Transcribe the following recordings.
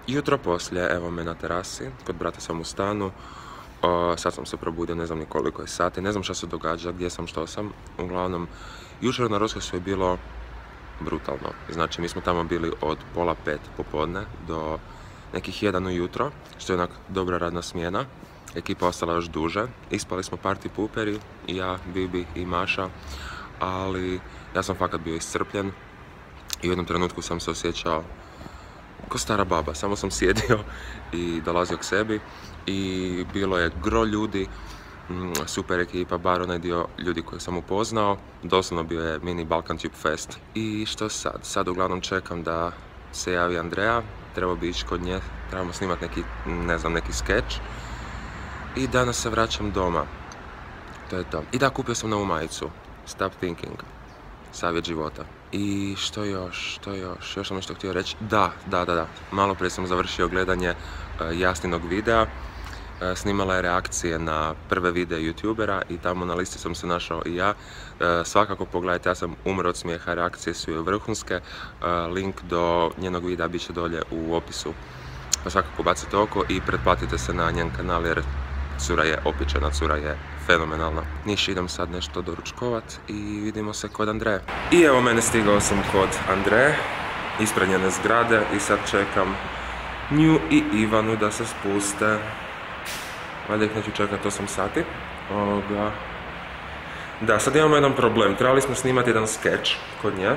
Jutro poslije, evo me na terasi, kod brata sam u stanu. Sad sam se probudio, ne znam ni koliko je sati, ne znam šta se događa, gdje sam, što sam. Uglavnom, jučer na Roskossu je bilo brutalno. Znači, mi smo tamo bili od 4:30 popodne do nekih 1 ujutro, što je onak dobra radna smjena. Ekipa ostala još duže. Ispali smo party pooperi, i ja, Bibi i Maša, ali ja sam fakat bio iscrpljen i u jednom trenutku sam se osjećao ko stara baba, samo sam sjedio i dolazio k sebi i bilo je gro ljudi, super ekipa, bar onaj dio ljudi koje sam upoznao, doslovno bio je mini Balkan Tube Fest. I što sad? Sad uglavnom čekam da se javi Andreja, trebao bi ići kod nje, trebamo snimati neki, ne znam, neki skeč i danas se vraćam doma. To je to. I da, kupio sam novu majicu, Stop Thinking, savjet života. I što još sam nešto htio reći, da, malo prije sam završio gledanje Jasninog videa, snimala je reakcije na prve videe youtubera i tamo na listi sam se našao i ja. Svakako pogledajte, ja sam umro od smijeha, reakcije su joj vrhunske, link do njenog videa bit će dolje u opisu, pa svakako bacite oko i pretplatite se na njen kanal jer cura je opičena, cura je fenomenalna. Niš, idem sad nešto doručkovat i vidimo se kod Andreje. I evo mene, stigao sam kod Andreje, ispred njene zgrade i sad čekam nju i Ivanu da se spuste. Valjda ih neću čekati 8 sati. Da, sad imamo jedan problem. Trebali smo snimati jedan skeč kod nje,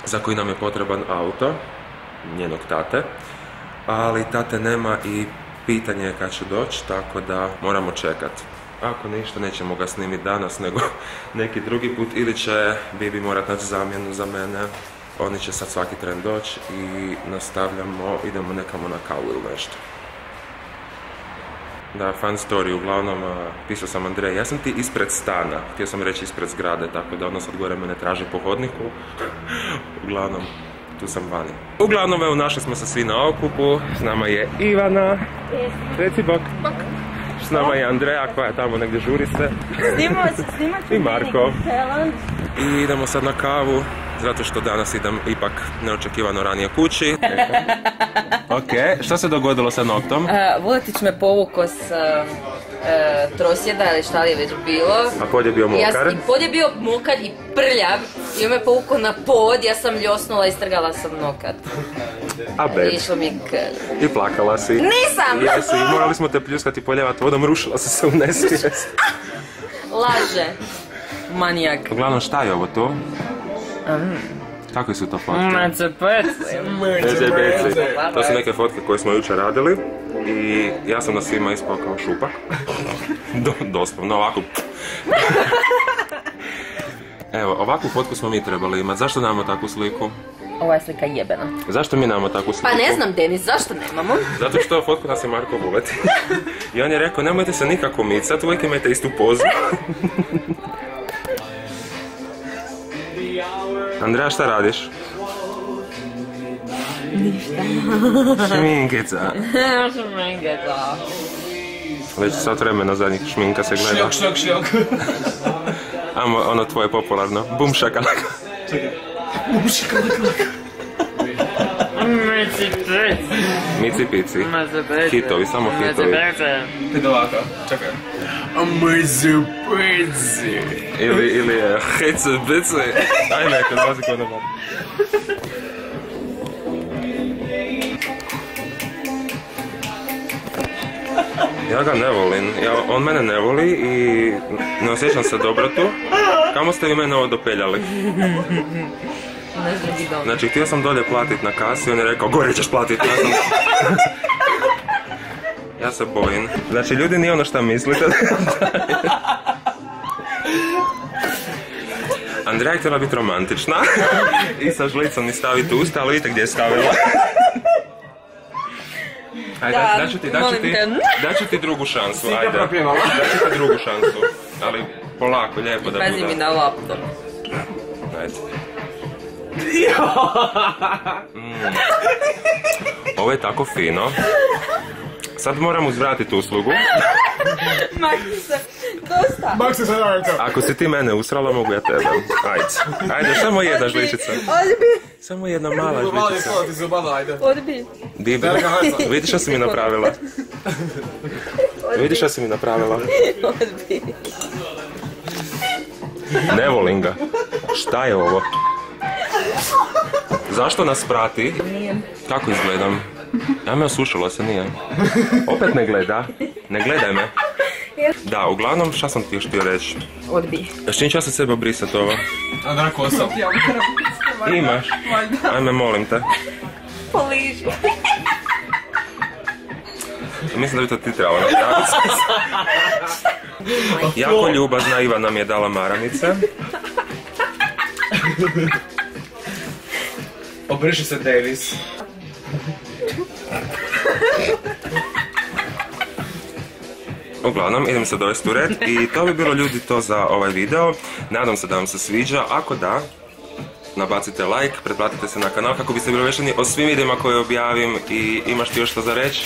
za koji nam je potreban auto, njenog tate. Ali tate nema i pitanje je kad će doći, tako da moramo čekati. Ako ništa, nećemo ga snimiti danas, nego neki drugi put, ili će Bibi morat naći zamjenu za mene. Oni će sad svaki tren doći i nastavljamo, idemo nekamo na kavu ili nešto. Da, fun story, uglavnom, pisao sam Andreji, ja sam ti ispred stana, htio sam reći ispred zgrade, tako da ono sad gore mene traži po hodniku. Uglavnom, tu sam vani. Uglavnom, evo, našli smo se svi na okupu, s nama je Ivana, reci bok. S nama je Andreja koja je tamo negdje žuri se. I Marko. I idemo sad na kavu, zato što danas idem ipak neočekivano ranije kući. Ok, što se dogodilo sa noktom? Vuletić me povukao s trosjeda ili šta li je već bilo. A pod je bio mokar? Pod je bio mokar i prljav i on me povukao na pod, ja sam ljosnula i strgala sam nokat. A bed. Išlo mi I plakala si. Nisam! Jesi, morali smo te pljuskati, poljevati vodom, rušila si se u nesvijest. Laže. Manijak. Uglavnom, šta je ovo tu? Kakve su to fotke? Mece-pece. To su neke fotke koje smo jučer radili i ja sam na svima ispao kao šupak. Doslovno, ovako. Evo, ovakvu fotku smo mi trebali imati. Zašto nemamo takvu sliku? Ova je slika jebena. Zašto mi nemamo takvu sliku? Pa ne znam, Denis, zašto nemamo? Zato što fotku nas je Marko Vuletić. I on je rekao, nemojte se nikako micati, uvijek imajte istu pozu. Andreja, šta radiš? Ništa. Šminkica. Šminkica. Već sat vremena zadnjih šminka se gleda. Šljok. Amo, ono tvoje popularno. Bum šakalaka. Bum šakalaka. Mici pici. Hitovi, samo hitovi. Ide ovako, čekaj. Mezepeci. Ili je hece bice. Ajme, kad dolazi kod nama. Ja ga ne volim, on mene ne voli i ne osjećam se dobro tu. Kamo ste vi mene ovo dopeljali? Znači, htio sam dolje platit na kasi, on je rekao, gore ćeš platit, ja sam... Ja se bojim. Znači, ljudi, nije ono šta mislite. Andreja je htjela biti romantična i sa žlicom mi staviti usta, ali vidite gdje je stavila. Ajde, daću ti drugu šansu, ajde. Daću ti drugu šansu, ali polako, lijepo da bude. Pazi mi na laptop. Ajde. Ovo je tako fino. Sad moram uzvratiti uslugu. Makni se, dosta. Mak se sad rekao. Ako si ti mene usrala, mogu ja tebe. Ajde, samo jedna žličica. Odbi. Samo jedna mala Mali žličica. slovo ti zubala, ajde. Odbi. Bibi, vidiš što si mi napravila? Vidiš što si mi napravila? Odbi. Ne volim ga. Šta je ovo? Zašto nas prati? Kako izgledam? Ja me osušilo se, nije. Opet ne gleda. Ne gledaj me. Da, uglavnom, šta sam ti još htio reći? Odbi. S čim ću ja sa sebe obrisat ovo? A da, kosom. Imaš? Ajme, molim te. Poliži. Mislim da bi to ti trebalo napraviti. Jako ljubazna Iva nam je dala maramice. Obriši se Davis. Uglavnom, idem se dovesti u red i to bi bilo, ljudi, to za ovaj video. Nadam se da vam se sviđa. Ako da, nabacite like, pretplatite se na kanal kako biste bili obavješteni o svim videima koje objavim i imaš ti još što za reći?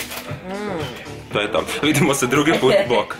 To je to. Vidimo se drugi put, bok.